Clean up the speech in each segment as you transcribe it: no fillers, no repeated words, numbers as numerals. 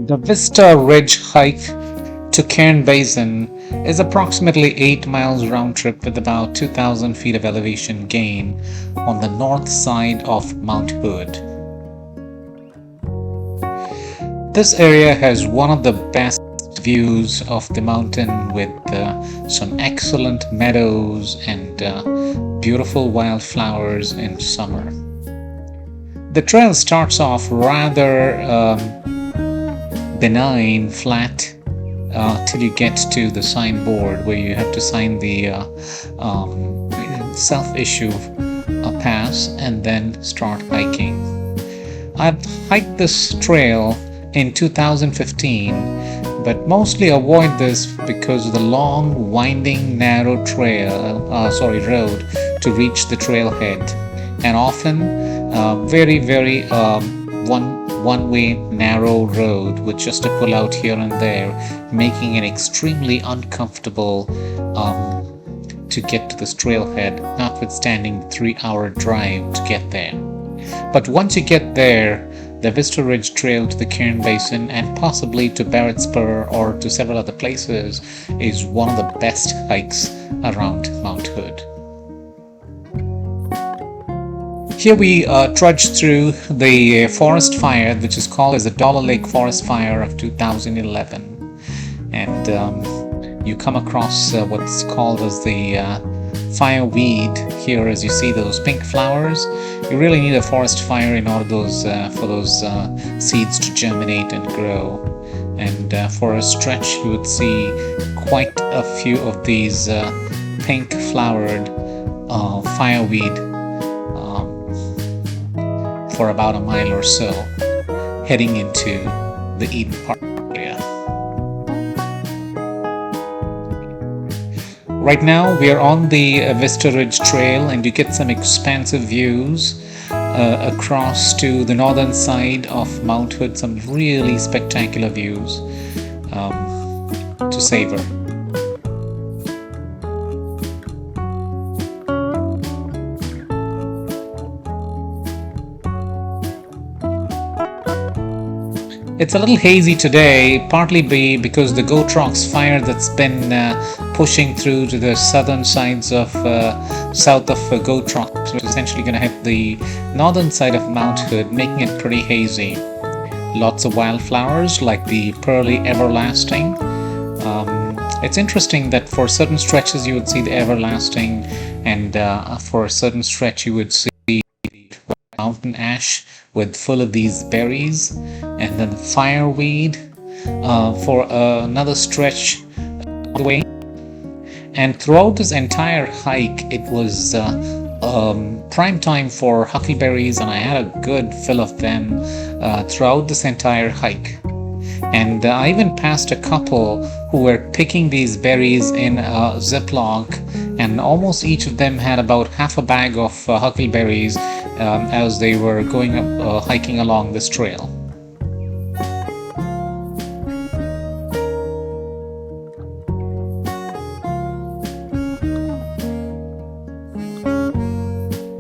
The Vista Ridge hike to Cairn Basin is approximately 8 miles round trip with about 2,000 feet of elevation gain on the north side of Mount Hood. This area has one of the best views of the mountain with some excellent meadows and beautiful wildflowers in summer. The trail starts off rather benign, flat, till you get to the signboard where you have to sign the self-issue pass and then start hiking. I've hiked this trail in 2015, but mostly avoid this because of the long, winding, narrow road to reach the trailhead, and often very one-way narrow road with just a pull-out here and there, making it extremely uncomfortable to get to this trailhead, notwithstanding the 3-hour drive to get there. But once you get there, the Vista Ridge Trail to the Cairn Basin and possibly to Barrett Spur or to several other places is one of the best hikes around Mount Hood. Here we trudge through the forest fire, which is called as the Dollar Lake Forest Fire of 2011, and you come across what's called as the fireweed here. As you see those pink flowers, you really need a forest fire in order for those seeds to germinate and grow. And for a stretch, you would see quite a few of these pink flowered fireweed for about a mile or so, heading into the Eden Park area. Right now we are on the Vista Ridge Trail, and you get some expansive views across to the northern side of Mount Hood, some really spectacular views to savor. It's a little hazy today, partly because the Goat Rocks fire that's been pushing through to the southern sides of south of Goat Rocks, which is essentially going to hit the northern side of Mount Hood, making it pretty hazy. Lots of wildflowers like the pearly everlasting. It's interesting that for certain stretches you would see the everlasting, and for a certain stretch you would see mountain ash with full of these berries, and then the fireweed for another stretch all the way. And throughout this entire hike, it was prime time for huckleberries, and I had a good fill of them throughout this entire hike. And I even passed a couple who were picking these berries in a Ziploc, and almost each of them had about half a bag of huckleberries as they were going up hiking along this trail.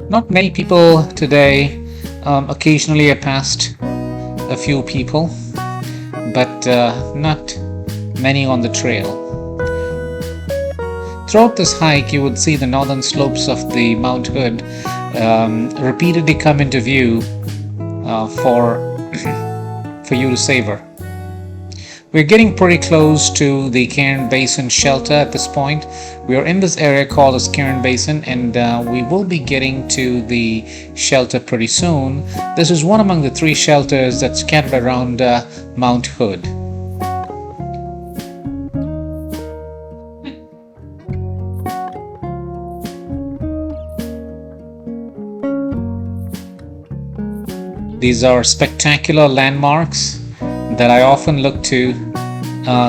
Not many people today. Occasionally I passed a few people, but not many on the trail. Throughout this hike, you would see the northern slopes of the Mount Hood repeatedly come into view for you to savor. We're getting pretty close to the Cairn Basin shelter at this point. We are in this area called as Cairn Basin, and we will be getting to the shelter pretty soon. This is one among the 3 shelters that's scattered around Mount Hood. These are spectacular landmarks that I often look to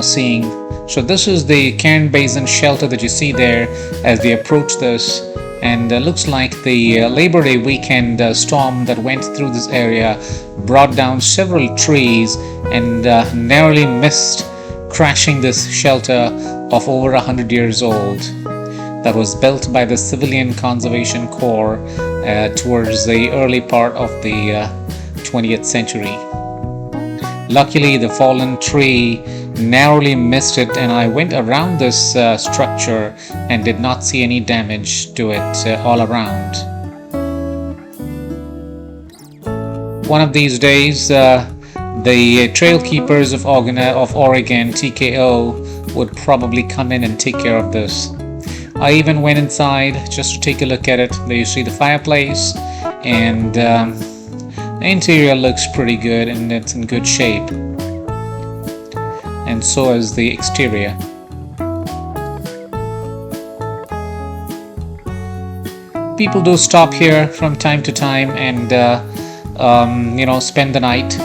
seeing. So this is the Cairn Basin shelter that you see there as we approach this, and looks like the Labor Day weekend storm that went through this area brought down several trees and narrowly missed crashing this shelter of over 100 years old that was built by the Civilian Conservation Corps towards the early part of the 20th century. Luckily, the fallen tree narrowly missed it, and I went around this structure and did not see any damage to it all around. One of these days, the trail keepers of Oregon, TKO, would probably come in and take care of this. I even went inside just to take a look at it. There you see the fireplace, and the interior looks pretty good and it's in good shape. And so is the exterior. People do stop here from time to time and spend the night.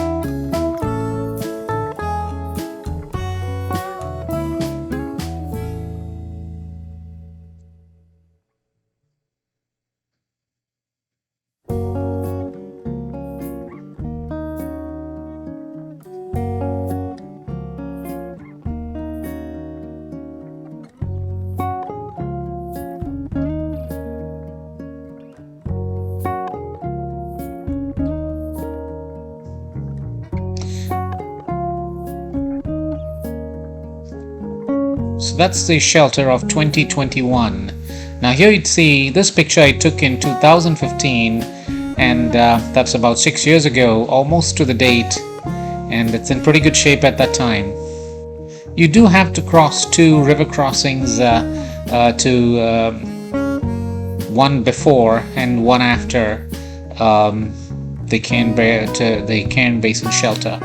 So that's the shelter of 2021. Now here you'd see this picture I took in 2015, and that's about 6 years ago, almost to the date, and it's in pretty good shape at that time. You do have to cross 2 river crossings, one before and one after the Cairn Basin shelter.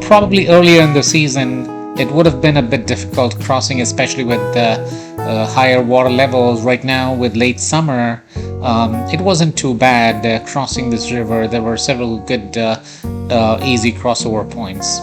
Probably earlier in the season, it would have been a bit difficult crossing, especially with the higher water levels. Right now, with late summer, it wasn't too bad crossing this river. There were several good, easy crossover points.